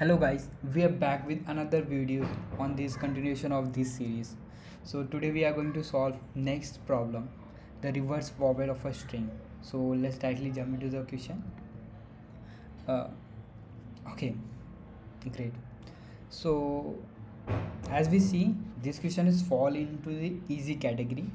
Hello guys, we are back with another video on this continuation of this series. So today we are going to solve next problem, the reverse vowel of a string. So let's directly jump into the question. Uh, okay, great. So as we see, this question is fall into the easy category.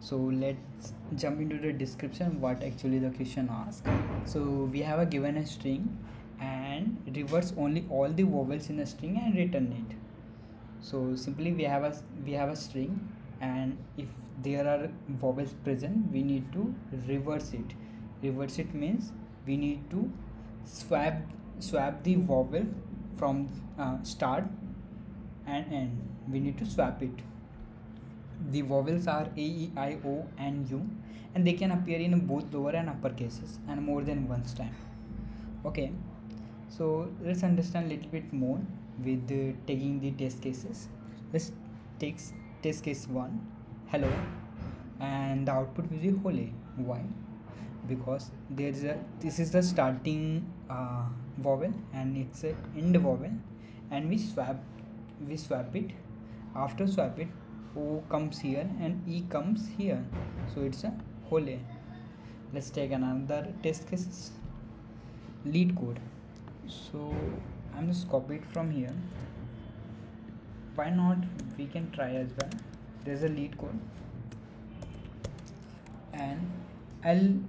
So let's jump into the description what actually the question asks. So we have a given a string and reverse only all the vowels in a string and return it. So simply we have a string, and if there are vowels present we need to reverse it. Reverse it means we need to swap the vowel from start and end. We need to swap it. The vowels are A, E, I, O and U, and they can appear in both lower and upper cases and more than once time. Okay, so let's understand a little bit more with taking the test cases. Let's take test case 1, hello, and the output will be hole. Why? Because this is the starting vowel and it's a end vowel, and we swap it. After swap it, O comes here and E comes here, so it's a hole. Let's take another test case, lead code. So I'm just copy it from here. Why not, we can try as well. There's a lead code and L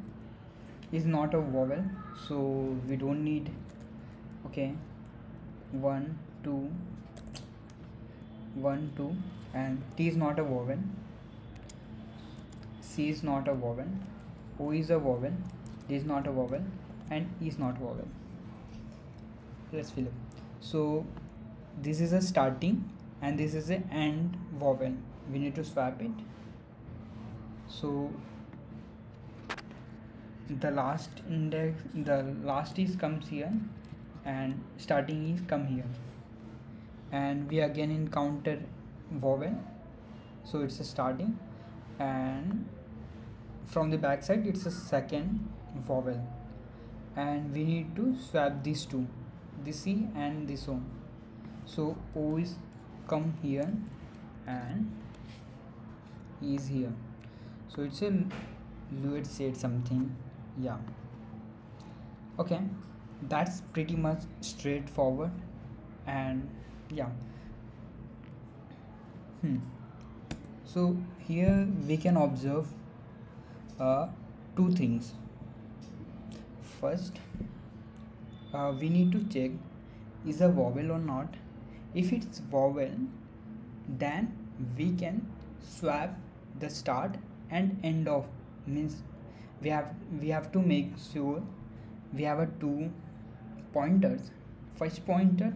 is not a vowel, so we don't need. Okay, 1 2 1 2, and T is not a vowel, C is not a vowel, O is a vowel, D is not a vowel, and E is not a vowel. Let's fill up. So this is a starting and this is a end vowel. We need to swap it. So the last is comes here and starting is come here, and we again encounter vowel, so it's a starting, and from the back side it's a second vowel, and we need to swap these two, this E and this O. So O is come here and E is here, so it's a Lewis said something. Yeah, okay, that's pretty much straightforward. And yeah, so here we can observe two things. First, we need to check is a vowel or not. If it's vowel, then we can swap the start and end of, means we have to make sure we have a 2 pointers. First pointer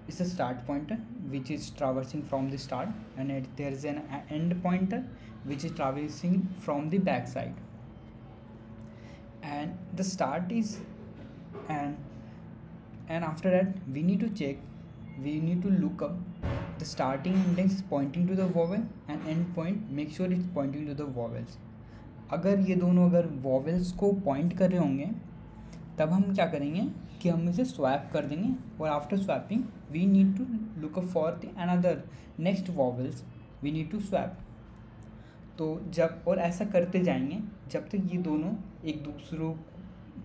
is a start pointer which is traversing from the start, and there is an end pointer which is traversing from the back side. And the start is and after that we need to check, we need to look up the starting index is pointing to the vowel and end point make sure it's pointing to the vowels. अगर ये दोनों अगर vowels को point कर रहे होंगे तब हम क्या करेंगे कि हम इसे स्वैप कर देंगे, और after swapping we need to look up for the another next vowels, we need to swap. तो जब और ऐसा करते जाएंगे जब तक ये दोनों एक दूसरों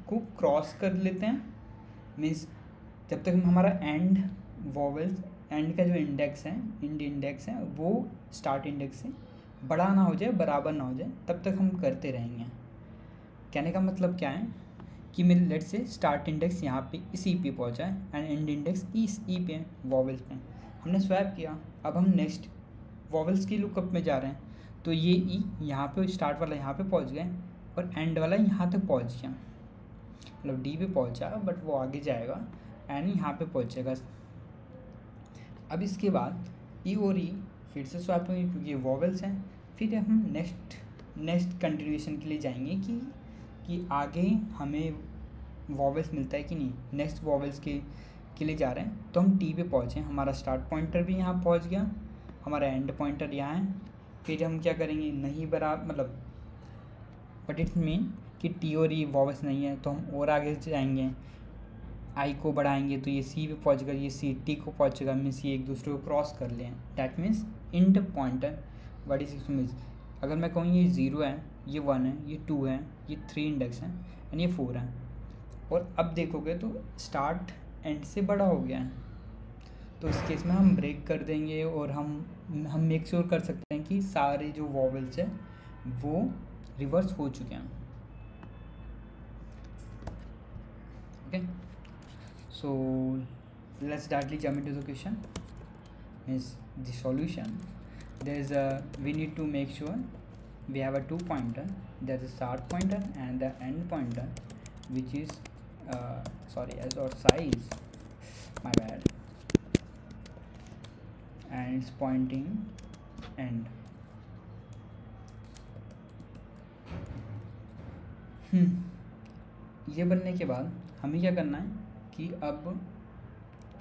को क्रॉस कर लेते हैं, मीन्स जब तक हमारा एंड वॉवेल्स, एंड का जो इंडेक्स है, इंडेक्स है वो स्टार्ट इंडेक्स से बड़ा ना हो जाए, बराबर ना हो जाए, तब तक हम करते रहेंगे. कहने का मतलब क्या है कि मेरे लेट से स्टार्ट इंडेक्स यहाँ पे इस ई पे पहुँचा है एंड एंड इंडेक्स इस ई पे, वॉवेल्स पे हमने स्वैप किया. अब हम नेक्स्ट वॉवेल्स की लुकअप में जा रहे हैं, तो ये ई यहाँ पे स्टार्ट वाला यहाँ पे पहुँच गए और एंड वाला यहाँ तक पहुँच गया, मतलब डी पे पहुँचा बट वो आगे जाएगा एंड यहाँ पे पहुँचेगा. अब इसके बाद ई और ई फिर से स्वैप होंगे क्योंकि ये वॉवेल्स हैं. फिर हम नेक्स्ट कंटिन्यूएशन के लिए जाएंगे कि आगे हमें वॉवेल्स मिलता है कि नहीं. नेक्स्ट वॉवेल्स के लिए जा रहे हैं, तो हम टी पे पहुँचे, हमारा स्टार्ट पॉइंटर भी यहाँ पहुँच गया, हमारा एंड पॉइंटर यहाँ है. फिर हम क्या करेंगे, नहीं बराबर मतलब बट इट्स मीन कि टी और ई वॉवेल्स नहीं है, तो हम और आगे जाएंगे. आई को बढ़ाएंगे तो ये सी पे पहुँचेगा, ये सी टी को पहुँचेगा, मीन्स ये एक दूसरे को क्रॉस कर लें। That means end pointer what is it means, अगर मैं कहूँ ये 0 है, ये 1 है, ये 2 है, ये 3 इंडेक्स हैं एंड ये 4 है। और अब देखोगे तो स्टार्ट एंड से बड़ा हो गया है, तो इस केस में हम ब्रेक कर देंगे और हम मेक श्योर कर सकते हैं कि सारे जो वॉवेल्स हैं वो रिवर्स हो चुके हैं। Okay, so let's directly jump into the question, means the solution. there is a we need to make sure we have a 2 pointer, there's a start pointer and the end pointer, which is sorry as or size, my bad, and it's pointing end. ये बनने के बाद हमें क्या करना है कि अब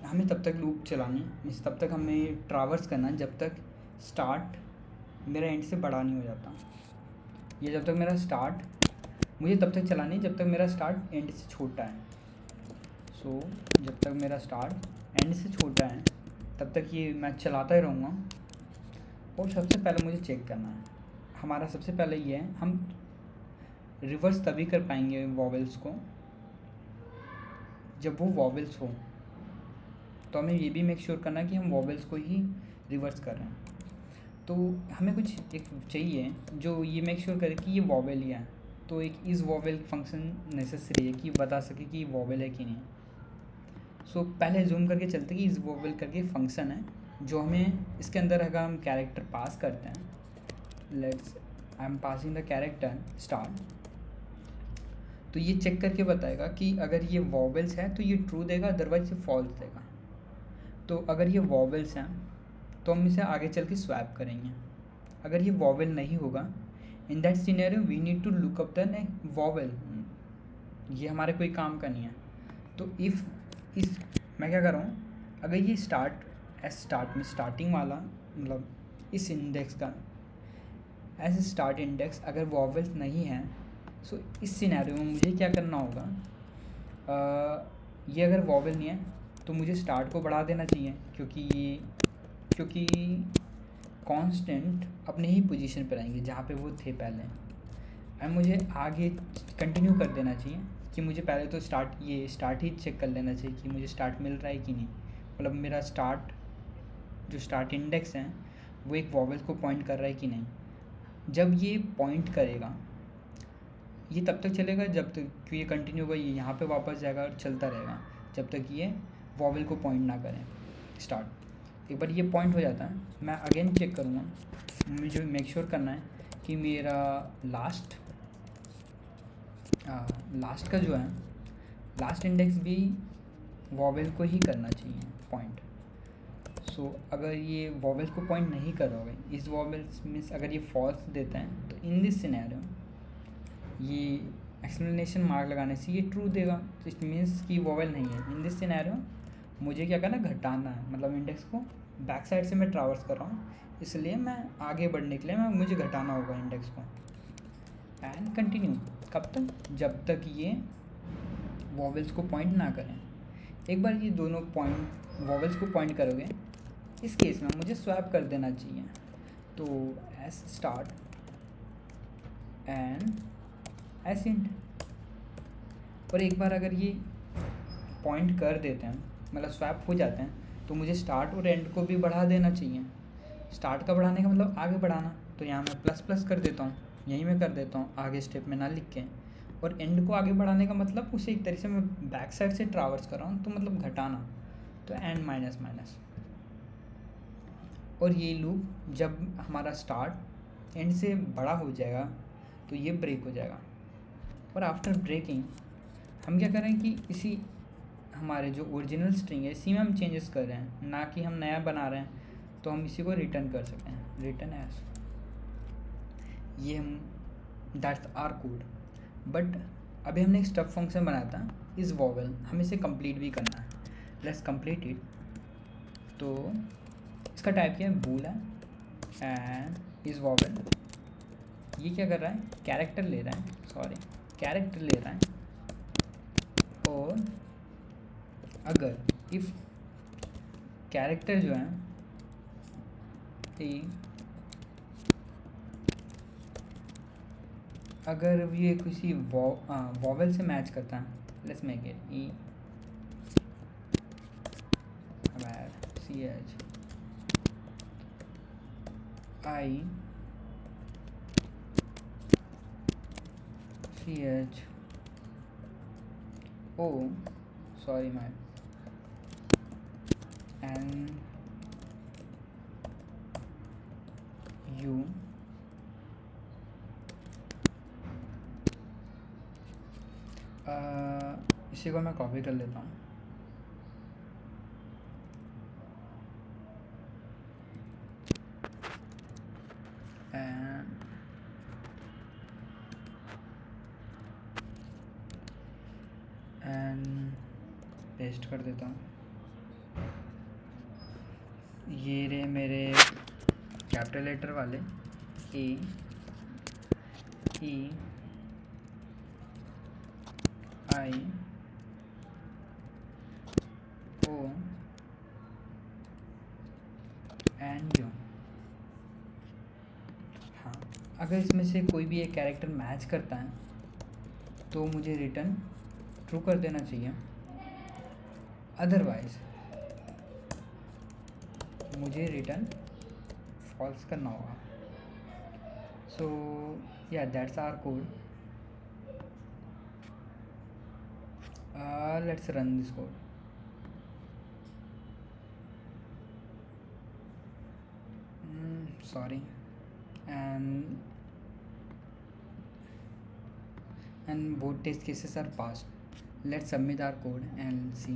हमें तब तक लूप चलानी है, मीन्स तब तक हमें ट्रावर्स करना है जब तक स्टार्ट मेरा एंड से बड़ा नहीं हो जाता। ये जब तक मेरा स्टार्ट मुझे तब तक चलानी है जब तक मेरा स्टार्ट एंड से छोटा है। सो जब तक मेरा स्टार्ट एंड से छोटा है तब तक ये मैं चलाता ही रहूँगा। और सबसे पहले मुझे चेक करना है, हमारा सबसे पहले ये है, हम रिवर्स तभी कर पाएंगे वॉवेल्स को जब वो वॉवेल्स हो। तो हमें ये भी मेक श्योर करना है कि हम वॉवेल्स को ही रिवर्स कर रहे हैं। तो हमें कुछ एक चाहिए जो ये मेक श्योर करे कि ये वॉवेल ही है। तो एक इस वॉवेल फंक्शन नेसेसरी है कि बता सके कि ये वॉवेल है कि नहीं। सो पहले जूम करके चलते कि इस वॉवेल करके फंक्शन है जो हमें इसके अंदर अगर हम कैरेक्टर पास करते हैं, let's I am passing the character start, तो ये चेक करके बताएगा कि अगर ये वॉवेल्स है तो ये ट्रू देगा, अदरवाइज ये फॉल्स देगा। तो अगर ये वॉवेल्स हैं तो हम इसे आगे चल के स्वैप करेंगे। अगर ये वॉवेल नहीं होगा, in that scenario we need to look up the vowel, ये हमारे कोई काम का नहीं है। तो इफ़ इस मैं क्या कर रहा हूँ, अगर ये स्टार्ट में स्टार्टिंग वाला मतलब इस इंडेक्स का एज स्टार्ट इंडेक्स अगर वॉवेल्स नहीं है, सो इस सिनेरियो में मुझे क्या करना होगा, ये अगर वॉवेल नहीं है तो मुझे स्टार्ट को बढ़ा देना चाहिए क्योंकि कांस्टेंट अपने ही पोजीशन पर रहेंगे जहाँ पे वो थे पहले। एंड मुझे आगे कंटिन्यू कर देना चाहिए कि मुझे पहले तो स्टार्ट ही चेक कर लेना चाहिए कि मुझे स्टार्ट मिल रहा है कि नहीं। मतलब मेरा जो स्टार्ट इंडेक्स है वो एक वॉवेल को पॉइंट कर रहा है कि नहीं। जब ये पॉइंट करेगा ये तब तक चलेगा जब तक कि ये कंटिन्यू होगा, ये यहाँ पे वापस जाएगा और चलता रहेगा जब तक ये वॉवेल को पॉइंट ना करें स्टार्ट। एक बार ये पॉइंट हो जाता है, मैं अगेन चेक करूँगा, मुझे मेक श्योर करना है कि मेरा लास्ट का जो है लास्ट इंडेक्स भी वॉवेल को ही करना चाहिए पॉइंट। सो अगर ये वॉवेल को पॉइंट नहीं करोगे, इस वॉवेल्स मीन्स अगर ये फॉल्स देता है तो इन दिस सिनेरियो ये एक्सप्लेनेशन मार्क लगाने से ये ट्रू देगा, तो इट मीन्स कि वॉवेल नहीं है। इन दिस सिनेरियो मुझे क्या करना, घटाना है, मतलब इंडेक्स को बैक साइड से मैं ट्रावर्स कर रहा हूँ, इसलिए मैं आगे बढ़ने के लिए मुझे घटाना होगा इंडेक्स को। एंड कंटिन्यू कब तक, जब तक ये वॉवेल्स को पॉइंट ना करें। एक बार ये दोनों वॉवेल्स को पॉइंट करोगे, इस केस में मुझे स्वैप कर देना चाहिए। तो S start and S end. और एक बार अगर ये पॉइंट कर देते हैं मतलब स्वैप हो जाते हैं, तो मुझे स्टार्ट और एंड को भी बढ़ा देना चाहिए। स्टार्ट का बढ़ाने का मतलब आगे बढ़ाना, तो यहाँ मैं प्लस कर देता हूँ, यहीं मैं कर देता हूँ आगे स्टेप में ना लिख के। और एंड को आगे बढ़ाने का मतलब उसे एक तरीके से मैं बैक साइड से ट्रावर्स कर रहा हूँ, तो मतलब घटाना, तो एंड माइनस। और ये लूप जब हमारा स्टार्ट एंड से बड़ा हो जाएगा तो ये ब्रेक हो जाएगा। और आफ्टर ब्रेकिंग हम क्या करें कि इसी हमारे जो ओरिजिनल स्ट्रिंग है इसी में हम चेंजेस कर रहे हैं, ना कि हम नया बना रहे हैं। तो हम इसी को रिटर्न कर सकते हैं, रिटर्न एज, ये हम दैट्स आवर कोड। बट अभी हमने एक स्टब फंक्शन बनाया था इस वॉवेल, हम इसे कंप्लीट भी करना है। Let's complete it. तो इसका टाइप क्या है, बूल है एंड इस वॉवेल ये क्या कर रहा है, कैरेक्टर ले रहा है और अगर इफ कैरेक्टर जो है ए, अगर ये किसी वॉवेल से मैच करता है, let's make it E C H I C H O sorry my N U इसी को मैं कॉपी कर लेता हूँ। एंड पेस्ट कर देता हूँ। ये रहे मेरे कैपिटल लेटर वाले ए ई आई ओ एंड यू। हाँ, अगर इसमें से कोई भी एक कैरेक्टर मैच करता है तो मुझे रिटर्न ट्रू कर देना चाहिए, अदरवाइज मुझे रिटर्न फॉल्स करना होगा। सो या that's our code. Let's run this code. Sorry, and both test cases are passed. Let's submit our code and see.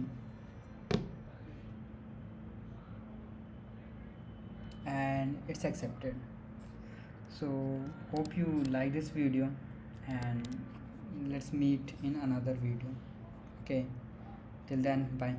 And it's accepted. So hope you like this video, and let's meet in another video. Okay, till then, bye.